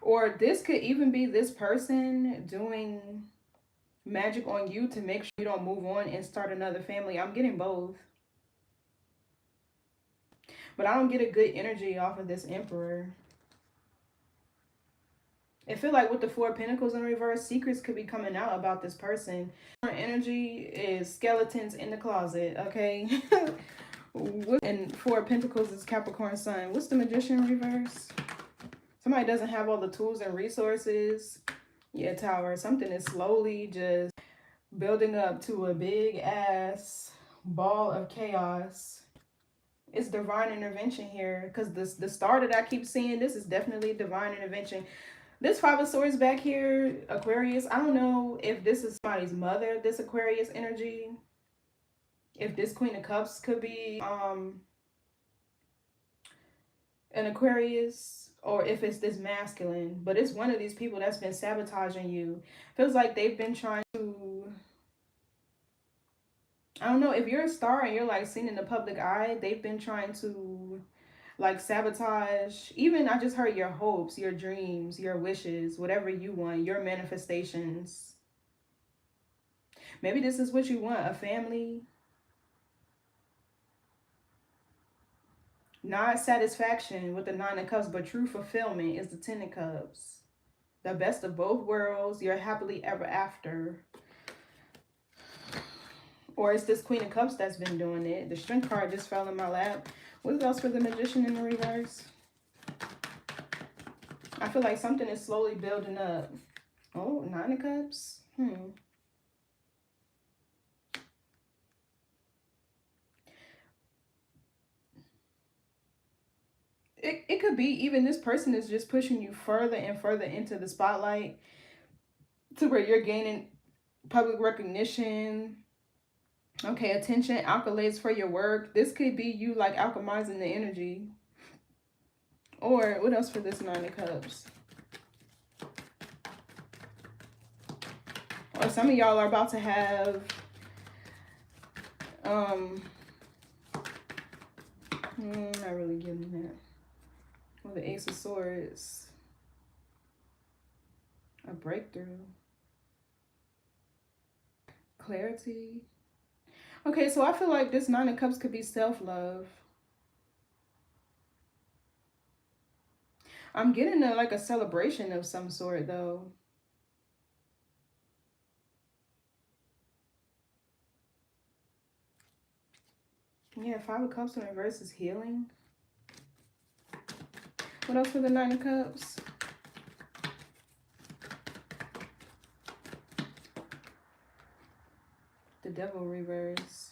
Or this could even be this person doing magic on you to make sure you don't move on and start another family. I'm getting both. But I don't get a good energy off of this Emperor. I feel like with the Four of Pentacles in reverse, secrets could be coming out about this person. Her energy is skeletons in the closet, okay? And Four of Pentacles is Capricorn Sun. What's the Magician in reverse? Somebody doesn't have all the tools and resources. Yeah, Tower. Something is slowly just building up to a big ass ball of chaos. It's divine intervention here. Because the star that I keep seeing, this is definitely divine intervention. This Five of Swords back here, Aquarius, I don't know if this is somebody's mother, this Aquarius energy. If this Queen of Cups could be an Aquarius, or if it's this masculine. But it's one of these people that's been sabotaging you. Feels like they've been trying to I don't know, if you're a star and you're like seen in the public eye, they've been trying to like sabotage. Even I just heard your hopes, your dreams, your wishes, whatever you want, your manifestations. Maybe this is what you want, a family. Not satisfaction with the Nine of Cups, but true fulfillment is the Ten of Cups. The best of both worlds, you're happily ever after. Or it's this Queen of Cups that's been doing it. The Strength card just fell in my lap. What else for the Magician in the reverse? I feel like something is slowly building up. Oh, Nine of Cups. It could be even this person is just pushing you further and further into the spotlight to where you're gaining public recognition. Okay, attention, accolades for your work. This could be you like alchemizing the energy. Or what else for this Nine of Cups? Or some of y'all are about to have not really getting that. Well, the Ace of Swords. A breakthrough. Clarity. Okay, so I feel like this Nine of Cups could be self-love. I'm getting like a celebration of some sort, though. Yeah, Five of Cups in reverse is healing. What else for the Nine of Cups? The Devil reverse.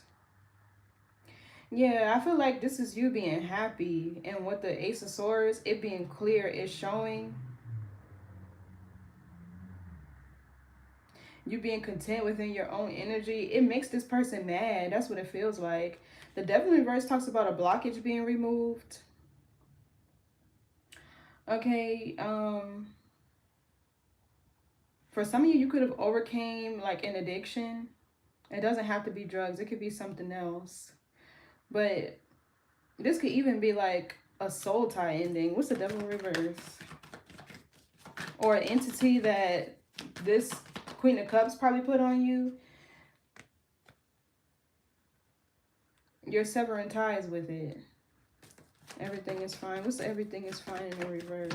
Yeah, I feel like this is you being happy. And with the Ace of Swords, it being clear is showing. You being content within your own energy. It makes this person mad. That's what it feels like. The Devil reverse talks about a blockage being removed. Okay, for some of you, you could have overcame like an addiction. It doesn't have to be drugs. It could be something else. But this could even be like a soul tie ending. What's the Devil reverse? Or an entity that this Queen of Cups probably put on you. You're severing ties with it. Everything is fine. What's everything is fine in the reverse?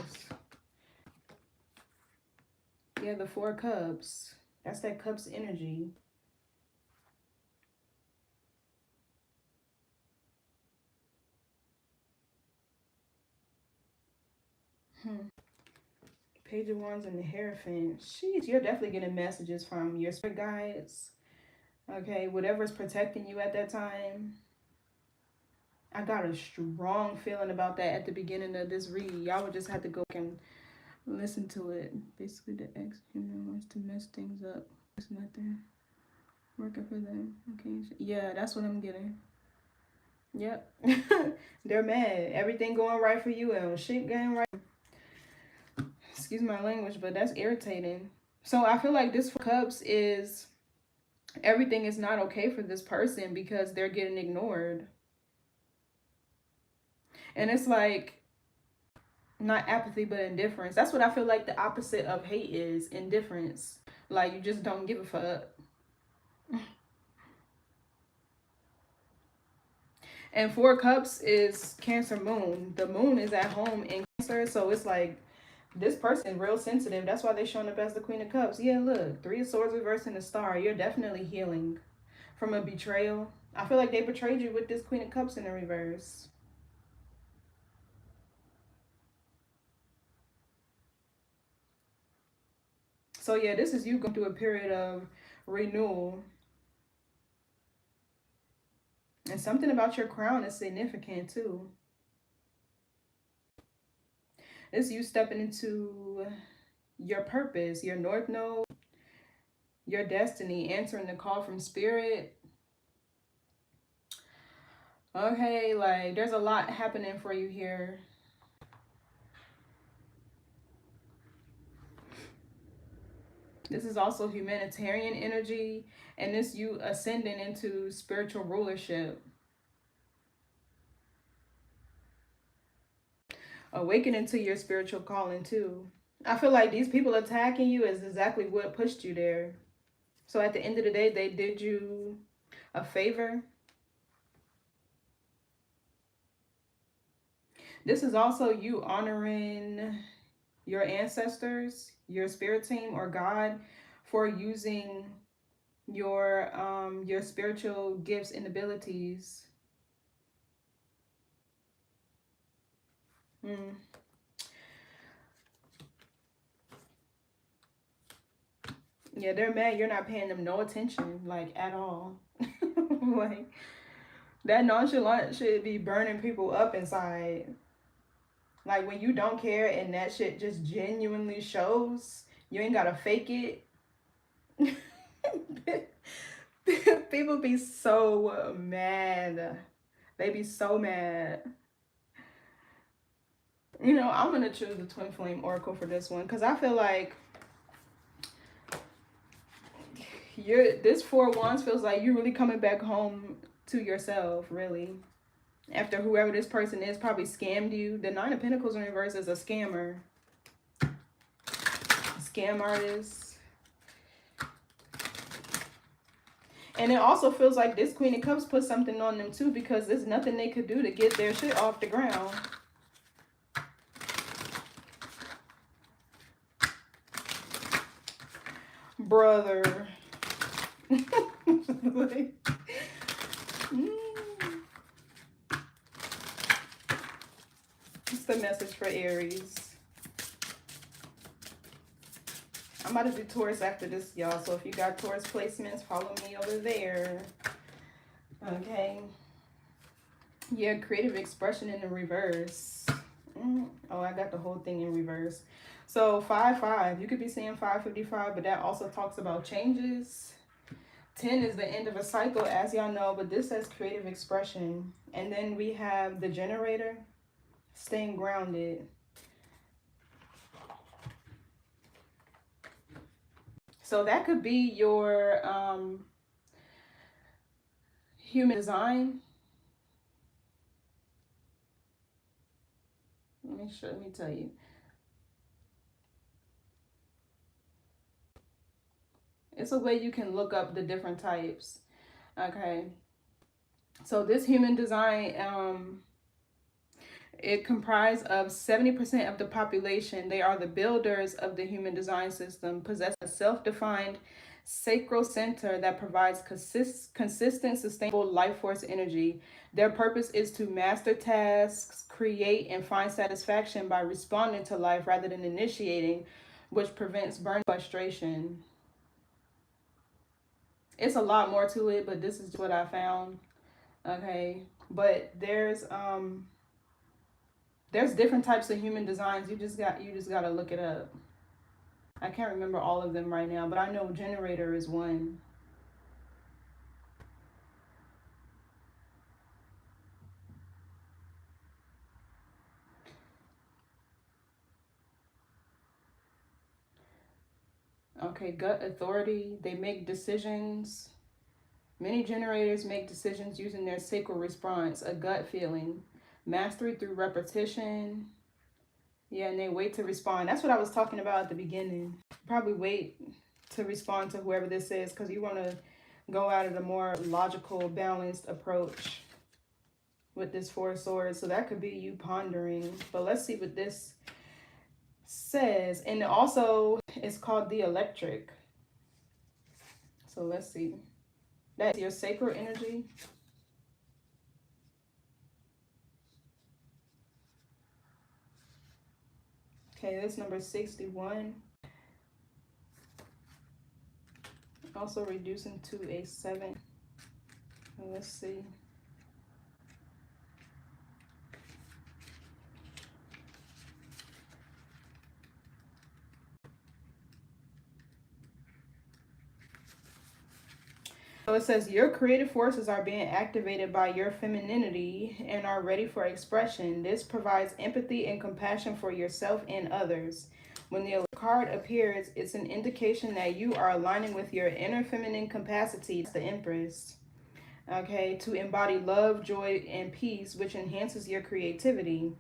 Yeah, the Four of Cups. That's that Cups energy. Page of Wands and the Hierophant. Jeez, you're definitely getting messages from your spirit guides. Okay, whatever's protecting you at that time. I got a strong feeling about that at the beginning of this read. Y'all would just have to go and listen to it. Basically, the ex wants to mess things up. It's nothing working for them. Okay, yeah, that's what I'm getting. Yep. They're mad. Everything going right for you and shit going right. Excuse my language, but that's irritating. So I feel like this Cups is everything is not okay for this person because they're getting ignored. And it's like not apathy but indifference. That's what I feel like the opposite of hate is, indifference. Like you just don't give a fuck. And Four Cups is Cancer moon. The moon is at home in Cancer, so it's like this person is real sensitive. That's why they're showing up as the Queen of Cups. Yeah, look, Three of Swords reversed in the Star. You're definitely healing from a betrayal. I feel like they betrayed you with this Queen of Cups in the reverse. So yeah, this is you going through a period of renewal. And something about your crown is significant too. It's you stepping into your purpose, your North Node, your destiny, answering the call from Spirit. Okay, like there's a lot happening for you here. This is also humanitarian energy, and this you ascending into spiritual rulership. Awakening to your spiritual calling too. I feel like these people attacking you is exactly what pushed you there. So at the end of the day, they did you a favor. This is also you honoring your ancestors, your spirit team, or God for using your spiritual gifts and abilities. Mm. Yeah, they're mad you're not paying them no attention, like, at all. Like, that nonchalant should be burning people up inside. Like, when you don't care and that shit just genuinely shows, you ain't gotta fake it. People be so mad. They be so mad. You know, I'm gonna choose the Twin Flame Oracle for this one because I feel like this Four of Wands feels like you're really coming back home to yourself, really. After whoever this person is probably scammed you. The Nine of Pentacles in reverse is a scammer. Scam artist. And it also feels like this Queen of Cups put something on them too, because there's nothing they could do to get their shit off the ground. Brother. Like, What's the message for Aries? I'm about to do Taurus after this, y'all. So if you got Taurus placements, follow me over there. Okay. Yeah, creative expression in the reverse. Oh, I got the whole thing in reverse. So 5-5. You could be saying 555, but that also talks about changes. 10 is the end of a cycle, as y'all know, but this says creative expression. And then we have the generator, staying grounded. So that could be your human design. Let me tell you. It's a way you can look up the different types. Okay. So this human design, it comprised of 70% of the population. They are the builders of the human design system, possess a self-defined sacral center that provides consistent, sustainable life force energy. Their purpose is to master tasks, create, and find satisfaction by responding to life rather than initiating, which prevents burnout and frustration. It's a lot more to it, but this is what I found. Okay, but there's different types of human designs. You just gotta look it up. I can't remember all of them right now, but I know generator is one. Okay, gut authority. They make decisions. Many generators make decisions using their sacral response, a gut feeling. Mastery through repetition. Yeah, and they wait to respond. That's what I was talking about at the beginning. Probably wait to respond to whoever this is, because you want to go out at a more logical, balanced approach with this Four of Swords. So that could be you pondering. But let's see what this says. And also, it's called the electric. So let's see. That's your sacral energy. Okay, that's number 61. Also reducing to a 7. And let's see. So it says your creative forces are being activated by your femininity and are ready for expression. This provides empathy and compassion for yourself and others. When the card appears, it's an indication that you are aligning with your inner feminine capacity, the Empress, okay, to embody love, joy, and peace, which enhances your creativity.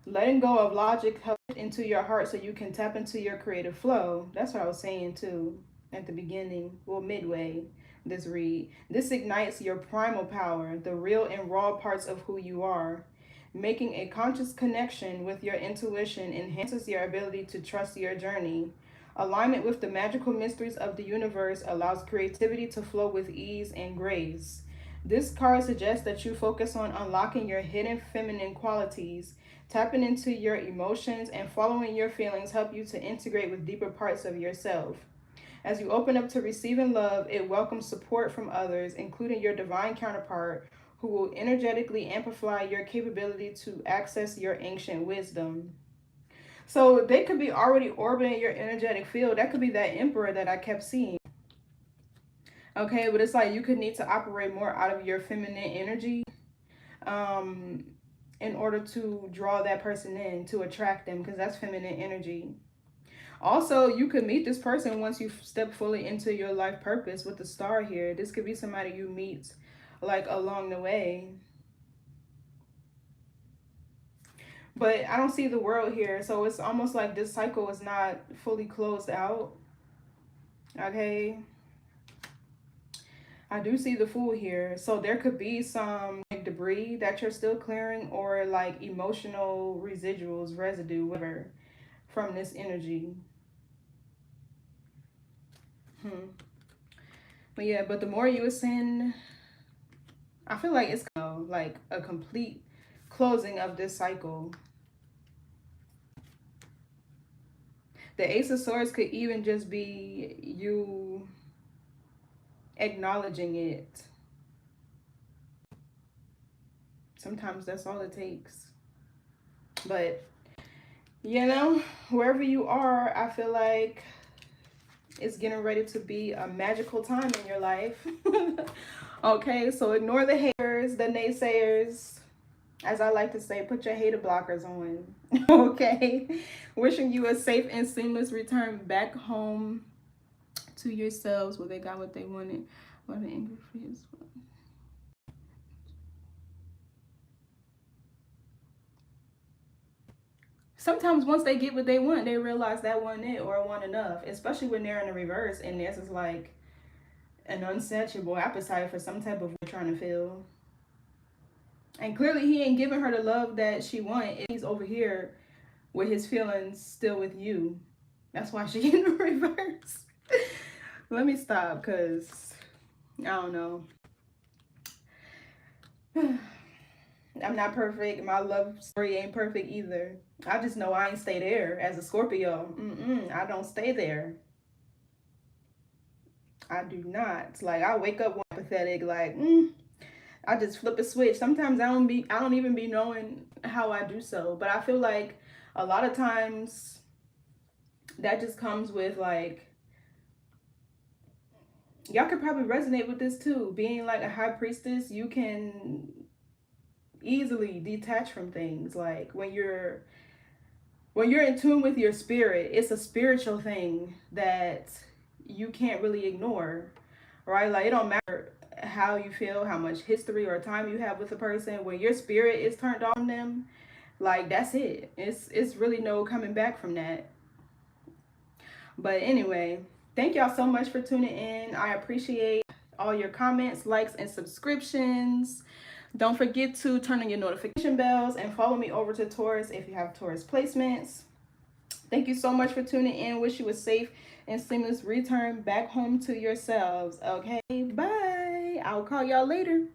Letting go of logic helps into your heart so you can tap into your creative flow. That's what I was saying too at the beginning, well, midway this read. This ignites your primal power, the real and raw parts of who you are. Making a conscious connection with your intuition enhances your ability to trust your journey. Alignment with the magical mysteries of the universe allows creativity to flow with ease and grace. This card suggests that you focus on unlocking your hidden feminine qualities. Tapping into your emotions and following your feelings help you to integrate with deeper parts of yourself. As you open up to receiving love, it welcomes support from others, including your divine counterpart, who will energetically amplify your capability to access your ancient wisdom. So they could be already orbiting your energetic field. That could be that emperor that I kept seeing. Okay, but it's like you could need to operate more out of your feminine energy in order to draw that person in, to attract them, because that's feminine energy. Also, you could meet this person once you step fully into your life purpose with the star here. This could be somebody you meet like along the way. But I don't see the world here, so it's almost like this cycle is not fully closed out. Okay. I do see the Fool here. So there could be some like debris that you're still clearing, or like emotional residuals, residue, whatever, from this energy. But yeah, but the more you ascend, I feel like it's like a complete closing of this cycle. The Ace of Swords could even just be you acknowledging it. Sometimes that's all it takes. But, you know, wherever you are, I feel like it's getting ready to be a magical time in your life. Okay, so ignore the haters, the naysayers. As I like to say, put your hater blockers on. Okay, wishing you a safe and seamless return back home to yourselves where they got what they wanted. What an angry fears. Sometimes once they get what they want, they realize that wasn't it or wasn't enough, especially when they're in the reverse and this is like an unsatiable appetite for some type of trying to feel. And clearly he ain't giving her the love that she wanted. He's over here with his feelings still with you. That's why she in the reverse. Let me stop, because I don't know. I'm not perfect. My love story ain't perfect either. I just know I ain't stay there as a Scorpio. I don't stay there. I do not. Like, I wake up one pathetic, like, I just flip a switch. Sometimes I don't even be knowing how I do so. But I feel like a lot of times that just comes with like, y'all could probably resonate with this too. Being like a high priestess, you can easily detach from things. Like when you're in tune with your spirit, it's a spiritual thing that you can't really ignore, right? Like it don't matter how you feel, how much history or time you have with a person. When your spirit is turned on them, like that's it. It's really no coming back from that. But anyway, thank y'all so much for tuning in. I appreciate all your comments, likes, and subscriptions. Don't forget to turn on your notification bells and follow me over to Taurus if you have Taurus placements. Thank you so much for tuning in. Wish you a safe and seamless return back home to yourselves. Okay, bye. I'll call y'all later.